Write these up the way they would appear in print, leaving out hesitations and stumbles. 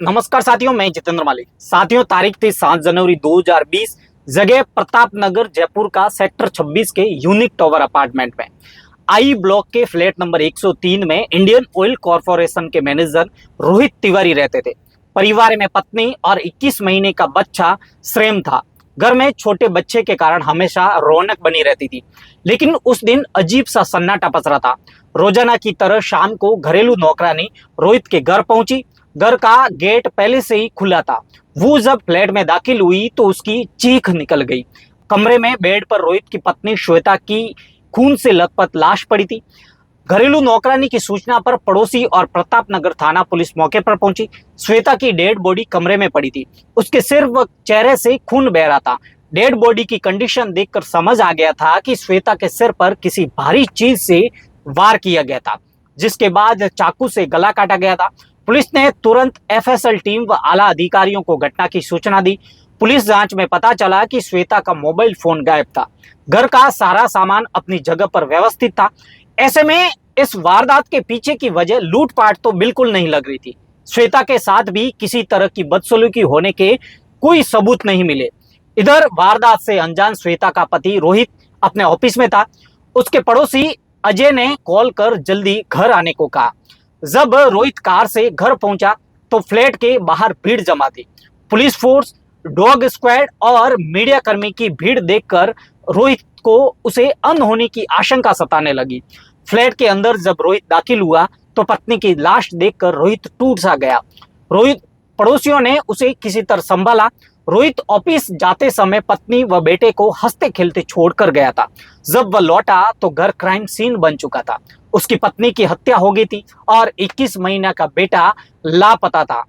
नमस्कार साथियों, मैं जितेंद्र मालिक। साथियों, तारीख थी 7 जनवरी 2020। जगह प्रताप नगर जयपुर का सेक्टर 26 के यूनिक टावर अपार्टमेंट में आई ब्लॉक के फ्लैट नंबर 103 में इंडियन ऑयल कॉरपोरेशन के मैनेजर रोहित तिवारी रहते थे। परिवार में पत्नी और 21 महीने का बच्चा श्रेम था। घर में छोटे बच्चे के कारण हमेशा रौनक बनी रहती थी, लेकिन उस दिन अजीब सा सन्नाटा पसरा था। रोजाना की तरह शाम को घरेलू नौकरानी रोहित के घर पहुंची। घर का गेट पहले से ही खुला था। वो जब फ्लैट में दाखिल हुई तो उसकी चीख निकल गई। कमरे में बेड पर रोहित की पत्नी श्वेता की खून से लथपथ लाश पड़ी थी। घरेलू नौकरानी की सूचना पर पड़ोसी और प्रताप नगर थाना पुलिस मौके पर पहुंची। श्वेता की डेड बॉडी कमरे में पड़ी थी। उसके सिर व चेहरे से खून बह रहा था। डेड बॉडी की कंडीशन देखकर समझ आ गया था कि श्वेता के सिर पर किसी भारी चीज से वार किया गया था, जिसके बाद चाकू से गला काटा गया था। पुलिस ने तुरंत एफएसएल टीम व आला अधिकारियों को घटना की सूचना दी। पुलिस जांच में पता चला कि श्वेता का मोबाइल फोन गायब था। घर का सारा सामान अपनी जगह पर व्यवस्थित था। ऐसे में इस वारदात के पीछे की वजह लूटपाट तो बिल्कुल नहीं लग रही थी। श्वेता के साथ भी किसी तरह की बदसलूकी होने के कोई सबूत नहीं मिले। इधर वारदात से अनजान श्वेता का पति रोहित अपने ऑफिस में था। उसके पड़ोसी अजय ने कॉल कर जल्दी घर आने को कहा। जब रोहित कार से घर पहुंचा तो फ्लैट के बाहर भीड़ जमा थी। पुलिस फोर्स, डॉग स्क्वाड और मीडिया कर्मी की भीड़ देखकर रोहित को उसे अनहोनी की आशंका सताने लगी। फ्लैट के अंदर जब रोहित दाखिल हुआ तो पत्नी की लाश देखकर रोहित टूट सा गया। रोहित पड़ोसियों ने उसे किसी तरह संभाला। रोहित ऑफिस जाते समय पत्नी व बेटे को हंसते खेलते छोड़कर गया था। जब वह लौटा तो घर क्राइम सीन बन चुका था। उसकी पत्नी की हत्या हो गई थी और 21 महीना का बेटा लापता था।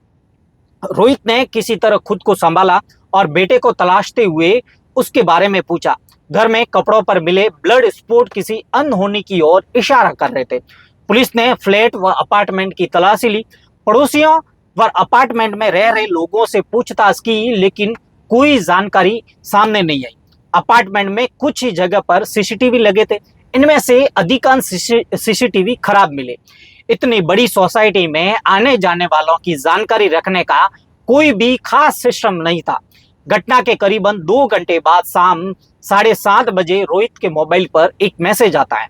रोहित ने किसी तरह खुद को संभाला और बेटे को तलाशते हुए उसके बारे में पूछा। घर में कपड़ों पर मिले ब्लड स्पॉट किसी अनहोनी की ओर इशारा कर रहे थे। पुलिस ने फ्लैट व अपार्टमेंट की तलाशी ली। पड़ोसियों व अपार्टमेंट में रह रहे लोगों से पूछताछ की, लेकिन कोई जानकारी सामने नहीं आई। अपार्टमेंट में कुछ ही जगह पर सीसीटीवी लगे थे। इनमें से अधिकांश सीसीटीवी खराब मिले। इतनी बड़ी सोसाइटी में आने जाने वालों की जानकारी रखने का कोई भी खास सिस्टम नहीं था। घटना के करीबन 2 घंटे बाद शाम 7:30 बजे रोहित के मोबाइल पर एक मैसेज आता है।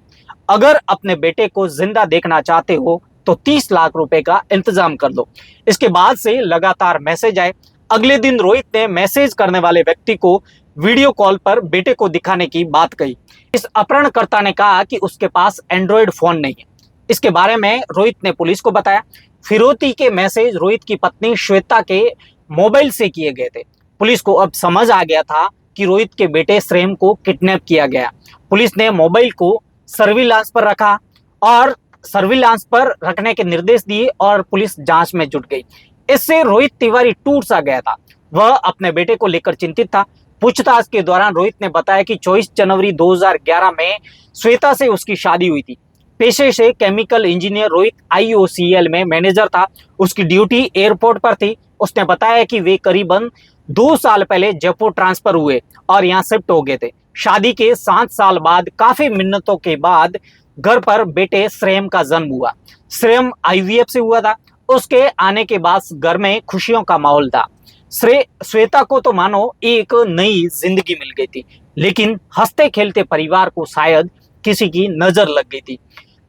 अगर अपने बेटे को जिंदा देखना चाहते हो तो 30 लाख रुपए का इंतजाम कर दो। इसके बाद से लगातार मैसेज आए। अगले दिन रोहित ने मैसेज करने वाले व्यक्ति को वीडियो कॉल पर बेटे को दिखाने की बात कही। इस अपहरणकर्ता ने कहा कि उसके पास एंड्रॉयड फोन नहीं है। इसके बारे में रोहित ने पुलिस को बताया। फिरौती के मैसेज रोहित की पत्नी श्वेता के मोबाइल से किए गए थे। पुलिस को अब समझ आ गया था कि रोहित के बेटे श्रेम को किडनैप किया गया। पुलिस ने मोबाइल को सर्विलांस पर रखा और सर्विलांस पर रखने के निर्देश दिए और पुलिस जांच में जुट गई। इससे रोहित तिवारी टूट सा गया था। वह अपने बेटे को लेकर चिंतित था। पूछताछ के दौरान रोहित ने बताया कि 24 जनवरी 2011 में श्वेता से उसकी शादी हुई थी। पेशे से केमिकल इंजीनियर रोहित IOCL में मैनेजर था। उसकी ड्यूटी एयरपोर्ट पर थी। उसने बताया कि वे करीबन 2 साल पहले जयपुर ट्रांसफर हुए और यहाँ शिफ्ट हो गए थे। शादी के 7 साल बाद काफी मिन्नतों के बाद घर पर बेटे श्रेम का जन्म हुआ। श्रेम IVF से हुआ था। उसके आने के बाद घर में खुशियों का माहौल था। श्वेता को तो मानो एक नई जिंदगी मिल गई थी, लेकिन हंसते खेलते परिवार को शायद किसी की नजर लग गई थी।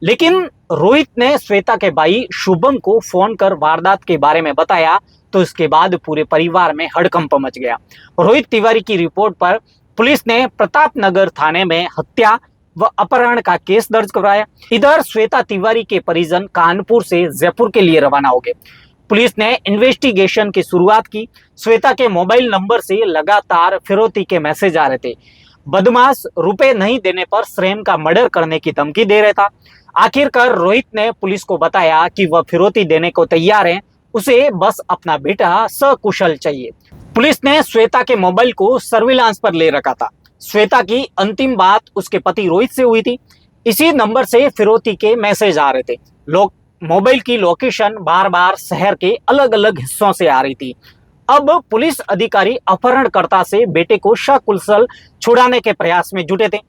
लेकिन रोहित ने श्वेता के भाई शुभम को फोन कर वारदात के बारे में बताया तो इसके बाद पूरे परिवार में हड़कंप मच गया। रोहित तिवारी की रिपोर्ट पर पुलिस ने प्रताप नगर थाने में हत्या व अपहरण का केस दर्ज करवाया। इधर श्वेता तिवारी के परिजन कानपुर से जयपुर के लिए रवाना हो गए। पुलिस ने इन्वेस्टिगेशन की शुरुआत की। श्वेता के मोबाइल नंबर से लगातार फिरौती के मैसेज आ रहे थे। बदमाश रुपए नहीं देने पर श्रेम का मर्डर करने की धमकी दे रहा था। आखिरकार रोहित ने पुलिस को बताया कि वह फिरौती देने को तैयार है, उसे बस अपना बेटा सकुशल चाहिए। पुलिस ने श्वेता के मोबाइल को सर्विलांस पर ले रखा था। श्वेता की अंतिम बात उसके पति रोहित से हुई थी। इसी नंबर से फिरौती के मैसेज आ रहे थे। मोबाइल की लोकेशन बार बार शहर के अलग अलग हिस्सों से आ रही थी। अब पुलिस अधिकारी अपहरणकर्ता से बेटे को सकुशल छुड़ाने के प्रयास में जुटे थे।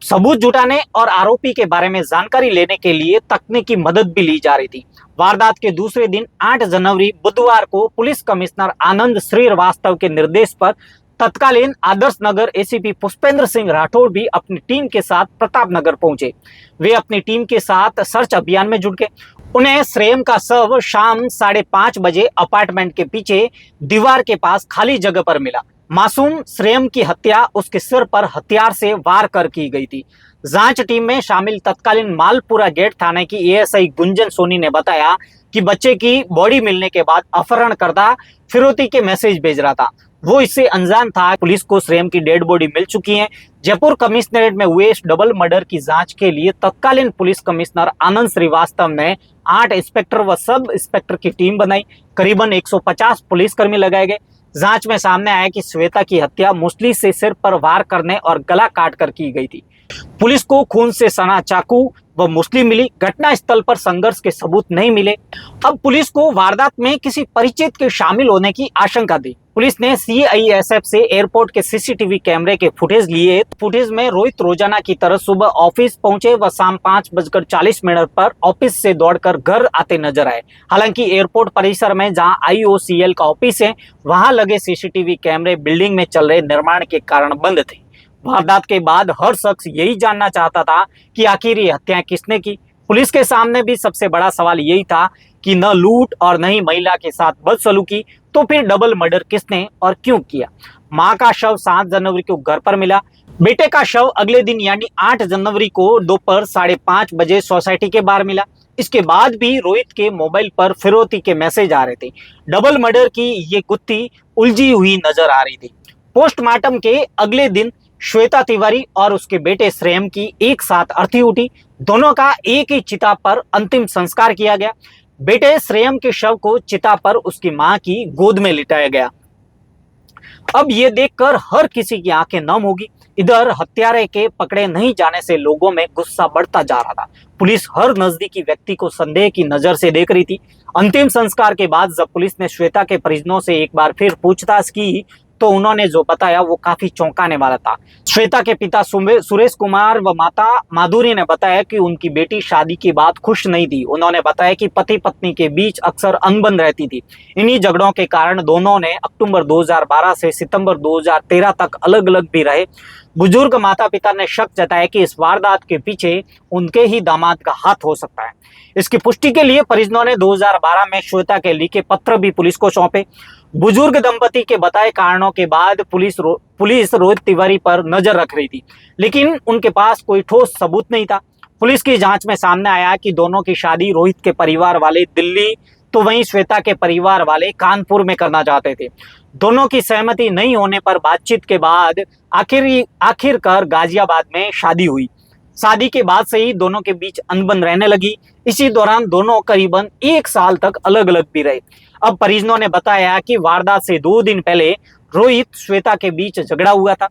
सबूत जुटाने और आरोपी के बारे में जानकारी लेने के लिए तकनीकी मदद भी ली जा रही थी। वारदात के दूसरे दिन 8 जनवरी बुधवार को पुलिस कमिश्नर आनंद श्रीवास्तव के निर्देश पर तत्कालीन आदर्श नगर एसीपी पुष्पेंद्र सिंह राठौड़ भी अपनी टीम के साथ प्रताप नगर पहुंचे। वे अपनी टीम के साथ सर्च अभियान में जुट गए। उन्हें श्रेयम का शव शाम 5:30 बजे अपार्टमेंट के पीछे दीवार के पास खाली जगह पर मिला। मासूम श्रेयम की हत्या उसके सिर पर हथियार से वार कर की गई थी। जांच टीम में शामिल तत्कालीन मालपुरा गेट थाने की एएसआई गुंजन सोनी ने बताया कि बच्चे की बॉडी मिलने के बाद अपहरणकर्ता फिरौती के मैसेज भेज रहा था। वो इससे अनजान था। पुलिस को श्रेयम की डेड बॉडी मिल चुकी है। जयपुर कमिश्नरेट में हुए इस डबल मर्डर की जांच के लिए तत्कालीन पुलिस कमिश्नर आनंद श्रीवास्तव ने 8 इंस्पेक्टर व सब इंस्पेक्टर की टीम बनाई। करीबन 150 पुलिसकर्मी लगाए गए। जांच में सामने आया कि श्वेता की हत्या मुसली से सिर पर वार करने और गला काट कर की गई थी। पुलिस को खून से सना चाकू व मुसली मिली। घटना स्थल पर संघर्ष के सबूत नहीं मिले। अब पुलिस को वारदात में किसी परिचित के शामिल होने की आशंका थी। पुलिस ने सीआईएसएफ से एयरपोर्ट के सीसीटीवी कैमरे के फुटेज लिए। फुटेज में रोहित रोजाना की तरह सुबह ऑफिस पहुंचे व शाम 5:40 पर ऑफिस से दौड़कर घर आते नजर आए। हालांकि एयरपोर्ट परिसर में जहां आईओसीएल का ऑफिस है, वहां लगे सीसीटीवी कैमरे बिल्डिंग में चल रहे निर्माण के कारण बंद थे। वारदात के बाद हर शख्स यही जानना चाहता था कि आखिर ये हत्याएं किसने की। पुलिस के सामने भी सबसे बड़ा सवाल यही था कि न लूट और न ही महिला के साथ बदसलूकी, तो फिर डबल मर्डर किसने और क्यों किया। मां का शव 7 जनवरी को घर पर मिला। बेटे का शव अगले दिन यानी 8 जनवरी को दोपहर 5:30 बजे सोसाइटी के बाहर मिला। इसके बाद भी रोहित के मोबाइल पर फिरौती के मैसेज आ रहे थे। डबल मर्डर की ये गुत्थी उलझी हुई नजर आ रही थी। पोस्टमार्टम के अगले दिन श्वेता तिवारी और उसके बेटे श्रेयम की एक साथ अर्थी उठी। दोनों का एक ही चिता पर अंतिम संस्कार किया गया। बेटे श्रेयम के शव को चिता पर उसकी मां की गोद में लिटाया गया। अब ये देखकर हर किसी की आंखें नम होगी। इधर हत्यारे के पकड़े नहीं जाने से लोगों में गुस्सा बढ़ता जा रहा था। पुलिस हर नजदीकी व्यक्ति को संदेह की नजर से देख रही थी। अंतिम संस्कार के बाद जब पुलिस ने श्वेता के परिजनों से एक बार फिर पूछताछ की तो उन्होंने जो बताया वो काफी चौंकाने वाला था। श्वेता के पिता सुरेश कुमार व माता माधुरी ने बताया कि उनकी बेटी शादी की बात खुश नहीं थी। उन्होंने बताया कि पति पत्नी के बीच अक्सर अनबन रहती थी। इन्हीं झगड़ों के कारण दोनों ने अक्टूबर 2012 से सितंबर 2013 तक अलग अलग भी रहे। बुजुर्ग माता पिता ने शक जताया कि इस वारदात के पीछे उनके ही दामाद का हाथ हो सकता है। इसकी पुष्टि के लिए परिजनों ने 2012 में श्वेता के लिखे पत्र भी पुलिस को सौंपे। बुजुर्ग दंपति के बताए कारणों के बाद पुलिस रोहित तिवारी पर नजर रख रही थी, लेकिन उनके पास कोई ठोस सबूत नहीं था। पुलिस की जांच में सामने आया कि दोनों की शादी रोहित के परिवार वाले दिल्ली तो वहीं श्वेता के परिवार वाले कानपुर में करना चाहते थे। दोनों की सहमति नहीं होने पर बातचीत के बाद आखिरकार गाजियाबाद में शादी हुई। शादी के बाद से ही दोनों के बीच अनबन रहने लगी। इसी दौरान दोनों करीबन 1 साल तक अलग अलग भी रहे। अब परिजनों ने बताया कि वारदात से 2 दिन पहले रोहित श्वेता के बीच झगड़ा हुआ था।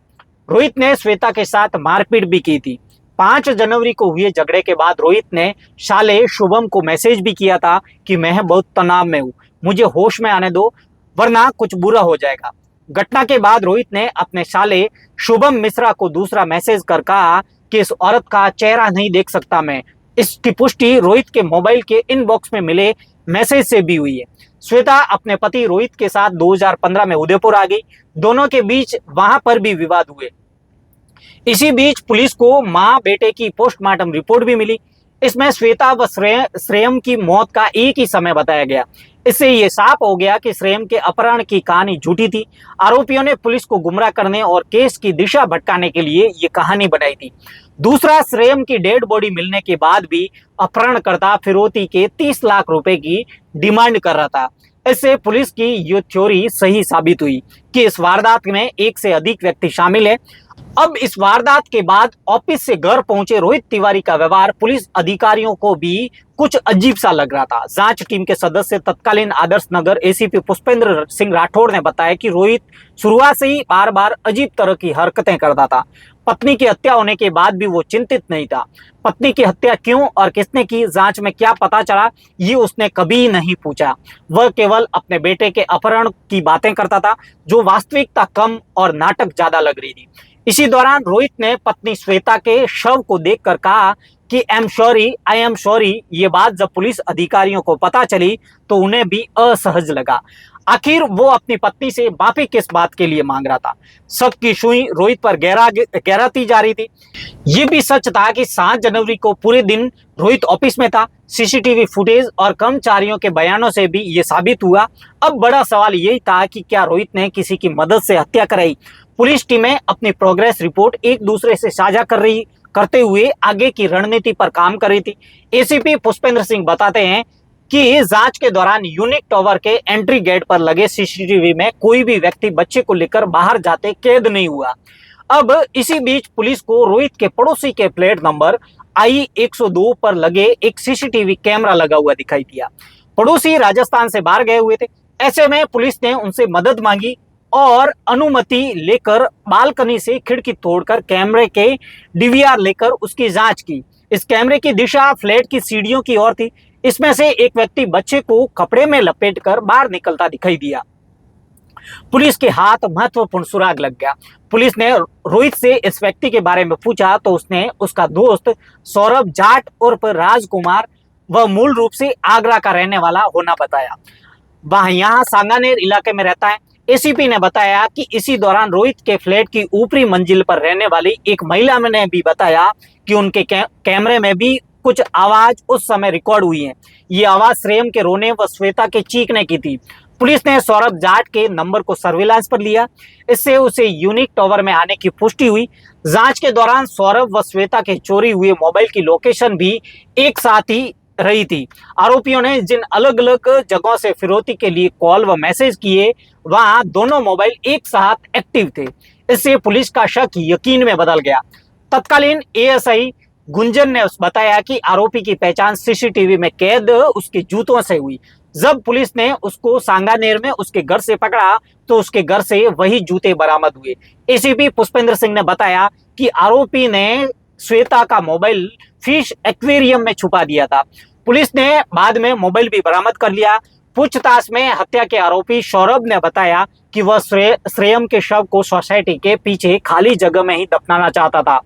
रोहित ने श्वेता के साथ मारपीट भी की थी। 5 जनवरी को हुए झगड़े के बाद रोहित ने साले शुभम को मैसेज भी किया था कि मैं बहुत तनाव में हूँ, मुझे होश में आने दो वरना कुछ बुरा हो जाएगा। घटना के बाद रोहित ने अपने साले शुभम मिश्रा को दूसरा मैसेज कर कहा कि इस औरत का चेहरा नहीं देख सकता मैं। इसकी पुष्टि रोहित के मोबाइल के इनबॉक्स में मिले मैसेज से भी हुई है। श्वेता अपने पति रोहित के साथ 2015 में उदयपुर आ गई। दोनों के बीच वहां पर भी विवाद हुए। इसी बीच पुलिस को मां बेटे की पोस्टमार्टम रिपोर्ट भी मिली। इसमें श्वेता व श्रेयम की मौत का एक ही समय बताया गया। इससे ये साफ हो गया कि श्रेयम के अपहरण की कहानी झूठी थी। आरोपियों ने पुलिस को गुमराह करने और केस की दिशा भटकाने के लिए ये कहानी बनाई थी। दूसरा, श्रेयम की डेड बॉडी मिलने के बाद भी अपहरणकर्ता फिरौती के 30 लाख रुपए की डिमांड कर रहा था। इससे पुलिस की ये थ्योरी सही साबित हुई कि इस वारदात में एक से अधिक व्यक्ति शामिल है। अब इस वारदात के बाद ऑफिस से घर पहुंचे रोहित तिवारी का व्यवहार पुलिस अधिकारियों को भी कुछ अजीब सा लग रहा था। जांच टीम के सदस्य तत्कालीन आदर्श नगर एसीपी पुष्पेंद्र सिंह राठौड़ ने बताया कि रोहित शुरुआत से ही बार बार अजीब तरह की हरकतें करता था। पत्नी की हत्या होने के बाद भी वो चिंतित नहीं था। पत्नी की हत्या क्यों और किसने की, जांच में क्या पता चला, ये उसने कभी नहीं पूछा। वह केवल अपने बेटे के अपहरण की बातें करता था, जो वास्तविकता कम और नाटक ज्यादा लग रही थी। इसी दौरान रोहित ने पत्नी श्वेता के शव को देखकर कहा कि आई एम सॉरी। ये बात जब पुलिस अधिकारियों को पता चली तो उन्हें भी असहज लगा। आखिर वो अपनी पत्नी से माफी किस बात के लिए मांग रहा था। शक की सुई रोहित पर गहराती जा रही थी। ये भी सच था कि 7 जनवरी को पूरे दिन रोहित ऑफिस में था। सीसीटीवी फुटेज और कर्मचारियों के बयानों से भी ये साबित हुआ। अब बड़ा सवाल यही था कि क्या रोहित ने किसी की मदद से हत्या कराई। पुलिस टीमें अपनी प्रोग्रेस रिपोर्ट एक दूसरे से साझा करते हुए आगे की रणनीति पर काम कर रही थी। एसीपी पुष्पेंद्र सिंह बताते हैं कि जांच के दौरान यूनिक टावर के एंट्री गेट पर लगे सीसीटीवी में कोई भी व्यक्ति बच्चे को लेकर बाहर जाते कैद नहीं हुआ। अब इसी बीच पुलिस को रोहित के पड़ोसी के प्लेट नंबर I-102 पर लगे एक सीसीटीवी कैमरा लगा हुआ दिखाई दिया। पड़ोसी राजस्थान से बाहर गए हुए थे। ऐसे में पुलिस ने उनसे मदद मांगी और अनुमति लेकर बालकनी से खिड़की तोड़कर कैमरे के डीवीआर लेकर उसकी जांच की। इस कैमरे की दिशा फ्लैट की सीढ़ियों की ओर थी। इसमें से एक व्यक्ति बच्चे को कपड़े में लपेटकर बाहर निकलता दिखाई दिया। पुलिस के हाथ महत्वपूर्ण सुराग लग गया। पुलिस ने रोहित से इस व्यक्ति के बारे में पूछा तो उसने उसका दोस्त सौरभ जाट उर्फ राजकुमार वह मूल रूप से आगरा का रहने वाला होना बताया। वह यहाँ सांगानेर इलाके में रहता है। एसीपी ने बताया कि इसी दौरान रोहित के फ्लैट की ऊपरी मंजिल पर रहने वाली एक महिला ने भी बताया कि उनके कैमरे में भी कुछ आवाज उस समय रिकॉर्ड हुई है। ये आवाज श्रेयम के रोने व श्वेता के चीखने की थी। पुलिस ने सौरभ जाट के नंबर को सर्विलांस पर लिया। इससे उसे यूनिक टावर में आने की पुष्टि हुई। जांच के दौरान सौरभ व श्वेता के चोरी हुए मोबाइल की लोकेशन भी एक साथ ही रही थी। आरोपियों ने जिन अलग अलग जगहों से फिरौती के लिए कॉल व मैसेज किए वहां दोनों मोबाइल एक साथ एक्टिव थे। इससे पुलिस का शक यकीन में बदल गया। तत्कालीन एएसआई गुंजन ने बताया कि आरोपी की पहचान सीसीटीवी में कैद उसके जूतों से हुई। जब पुलिस ने उसको सांगानेर में उसके घर से पकड़ा तो उसके घर से वही जूते बरामद हुए। एसीपी पुष्पेंद्र सिंह ने बताया कि आरोपी ने श्वेता का मोबाइल फिश एक्वेरियम में छुपा दिया था। पुलिस ने बाद में मोबाइल भी बरामद कर लिया। पूछताछ में हत्या के आरोपी सौरभ ने बताया कि वह श्रेयम के शव को सोसाइटी के पीछे खाली जगह में ही दफनाना चाहता था।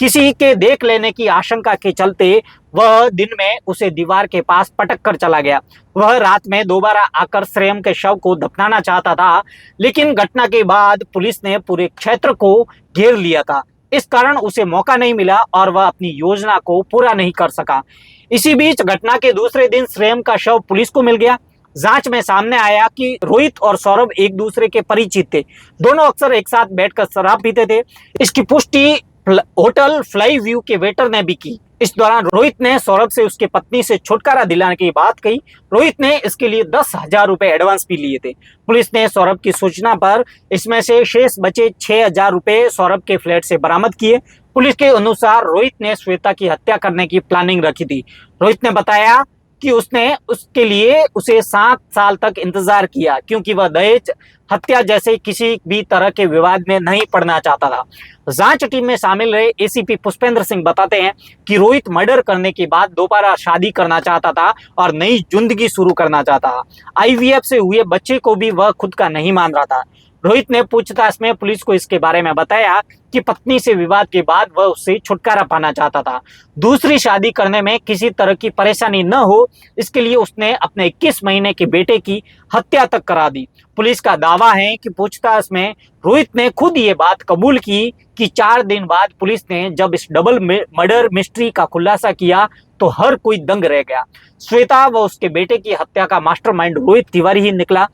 किसी के देख लेने की आशंका के चलते वह दिन में उसे दीवार के पास पटक कर चला गया। वह रात में दोबारा आकर श्रेयम के शव को दफनाना चाहता था, लेकिन घटना के बाद पुलिस ने पूरे क्षेत्र को घेर लिया था। इस कारण उसे मौका नहीं मिला और वह अपनी योजना को पूरा नहीं कर सका। इसी बीच घटना के दूसरे दिन श्रेयम का शव पुलिस को मिल गया। जांच में सामने आया कि रोहित और सौरभ एक दूसरे के परिचित थे। दोनों अक्सर एक साथ बैठकर शराब पीते थे। इसकी पुष्टि होटल फ्लाई व्यू के वेटर ने भी की। इस दौरान रोहित ने सौरभ से उसकी पत्नी से छुटकारा दिलाने की बात कही। रोहित ने इसके लिए 10,000 रुपए एडवांस भी लिए थे। पुलिस ने सौरभ की सूचना पर इसमें से शेष बचे 6,000 रुपए सौरभ के फ्लैट से बरामद किए। पुलिस के अनुसार रोहित ने श्वेता की हत्या करने की प्लानिंग रखी थी। रोहित ने बताया कि उसने उसके लिए उसे 7 साल तक इंतजार किया क्योंकि वह दहेज हत्या जैसे किसी भी तरह के विवाद में नहीं पड़ना चाहता था। जांच टीम में शामिल रहे एसीपी पुष्पेंद्र सिंह बताते हैं कि रोहित मर्डर करने के बाद दोबारा शादी करना चाहता था और नई जिंदगी शुरू करना चाहता था। आईवीएफ से हुए बच्चे को भी वह खुद का नहीं मान रहा था। रोहित ने पूछताछ में पुलिस को इसके बारे में बताया कि पत्नी से विवाद के बाद वह उससे छुटकारा पाना चाहता था। दूसरी शादी करने में किसी तरह की परेशानी न हो, इसके लिए उसने अपने 21 महीने के बेटे की हत्या तक करा दी। पुलिस का दावा है कि पूछताछ में रोहित ने खुद ये बात कबूल की कि 4 दिन बाद पुलिस ने जब इस डबल मर्डर मिस्ट्री का खुलासा किया तो हर कोई दंग रह गया। श्वेता व उसके बेटे की हत्या का मास्टरमाइंड रोहित तिवारी ही निकला।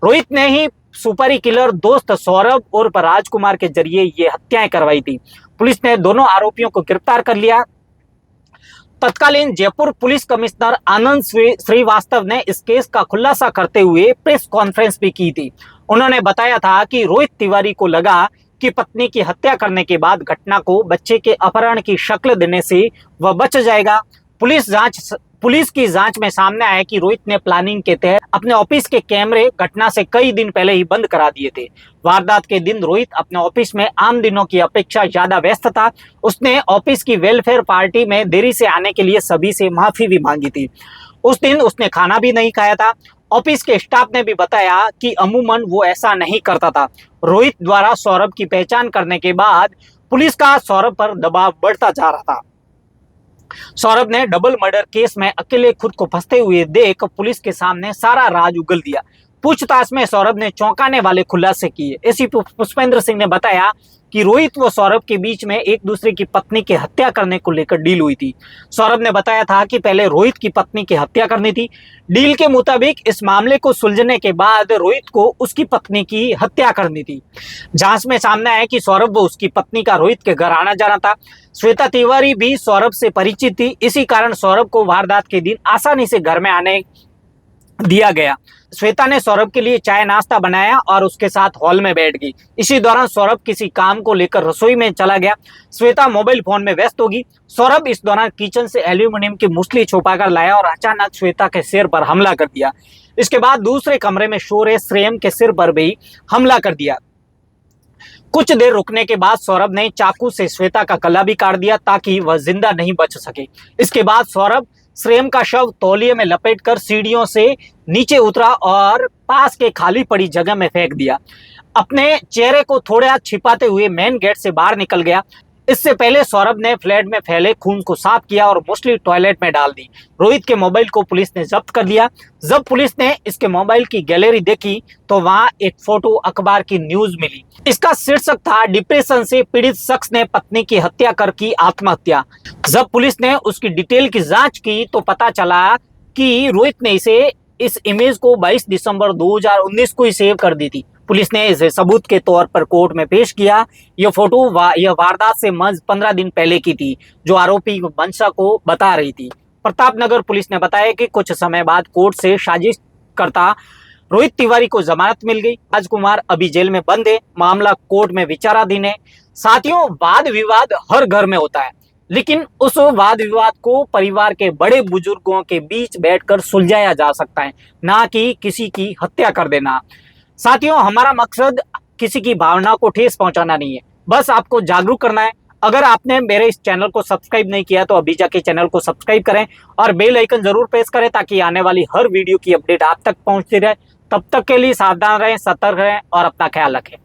रोहित ने ही सुपारी किलर दोस्त सौरभ उर्फ राजकुमार के जरिए ये हत्याएं करवाई थी। पुलिस ने दोनों आरोपियों को गिरफ्तार कर लिया। तत्कालीन जयपुर पुलिस कमिश्नर आनंद श्रीवास्तव ने इस केस का खुलासा करते हुए प्रेस कॉन्फ्रेंस भी की थी। उन्होंने बताया था कि रोहित तिवारी को लगा कि पत्नी की हत्या करने के बाद घटना को बच्चे के अपहरण की शक्ल देने से वह बच जाएगा। पुलिस की जांच में सामने आया कि रोहित ने प्लानिंग के तहत अपने ऑफिस के कैमरे घटना से कई दिन पहले ही बंद करा दिए थे। वारदात के दिन रोहित अपने ऑफिस में आम दिनों की अपेक्षा ज्यादा व्यस्त था। उसने ऑफिस की वेलफेयर पार्टी में देरी से आने के लिए सभी से माफी भी मांगी थी। उस दिन उसने खाना भी नहीं खाया था ऑफिस के स्टाफ ने भी बताया कि अमूमन वो ऐसा नहीं करता था। रोहित द्वारा सौरभ की पहचान करने के बाद पुलिस का सौरभ पर दबाव बढ़ता जा रहा था। सौरभ ने डबल मर्डर केस में अकेले खुद को फंसते हुए देख पुलिस के सामने सारा राज उगल दिया। पूछताछ में सौरभ ने चौंकाने वाले खुलासे किए। एसीपी पुष्पेंद्र सिंह ने बताया कि रोहित व सौरभ के बीच में एक दूसरे की पत्नी की हत्या करने को लेकर डील हुई थी। सौरभ ने बताया था कि पहले रोहित की पत्नी की हत्या करनी थी। डील के मुताबिक इस मामले को सुलझने के बाद रोहित को उसकी पत्नी की हत्या करनी थी। जांच में सामने आया कि सौरभ व उसकी पत्नी का रोहित के घर आना जाना था। श्वेता तिवारी भी सौरभ से परिचित थी। इसी कारण सौरभ को वारदात के दिन आसानी से घर में आने दिया गया। श्वेता ने सौरभ के लिए चाय नाश्ता बनाया और उसके साथ हॉल में बैठ गई। इसी दौरान सौरभ किसी काम को लेकर रसोई में चला गया। श्वेता मोबाइल फोन में व्यस्त होगी। सौरभ इस दौरान किचन से एल्यूमिनियम की मूसली छुपाकर लाया और अचानक श्वेता के सिर पर हमला कर दिया। इसके बाद दूसरे कमरे में शोर श्रेयम के सिर पर भी हमला कर दिया। कुछ देर रुकने के बाद सौरभ ने चाकू से श्वेता का गला भी काट दिया ताकि वह जिंदा नहीं बच सके। इसके बाद सौरभ श्रेयम का शव तौलिए में लपेटकर सीढ़ियों से नीचे उतरा और पास के खाली पड़ी जगह में फेंक दिया। अपने चेहरे को थोड़ा छिपाते हुए मेन गेट से बाहर निकल गया। इससे पहले सौरभ ने फ्लैट में फैले खून को साफ किया और मूसली टॉयलेट में डाल दी। रोहित के मोबाइल को पुलिस ने जब्त कर लिया। जब पुलिस ने इसके मोबाइल की गैलरी देखी तो वहां एक फोटो अखबार की न्यूज मिली। इसका शीर्षक था, डिप्रेशन से पीड़ित शख्स ने पत्नी की हत्या कर की आत्महत्या। जब पुलिस ने उसकी डिटेल की जांच की तो पता चला कि रोहित ने इस इमेज को 22 दिसंबर 2019 को ही सेव कर दी थी। पुलिस ने इसे सबूत के तौर पर कोर्ट में पेश किया। यह फोटो यह वारदात से महज 15 दिन पहले की थी, जो आरोपी वंशा को बता रही थी। प्रतापनगर पुलिस ने बताया कि कुछ समय बाद कोर्ट से साजिश करता रोहित तिवारी को जमानत मिल गई। राजकुमार अभी जेल में बंद है। मामला कोर्ट में विचाराधीन है। साथियों, वाद विवाद हर घर में होता है, लेकिन उस वाद विवाद को परिवार के बड़े बुजुर्गों के बीच बैठकर सुलझाया जा सकता है, ना कि किसी की हत्या कर देना। साथियों, हमारा मकसद किसी की भावना को ठेस पहुंचाना नहीं है, बस आपको जागरूक करना है। अगर आपने मेरे इस चैनल को सब्सक्राइब नहीं किया तो अभी जाके चैनल को सब्सक्राइब करें और बेल आइकन जरूर प्रेस करें ताकि आने वाली हर वीडियो की अपडेट आप तक पहुंचती रहे। तब तक के लिए सावधान रहें, सतर्क रहें और अपना ख्याल रखें।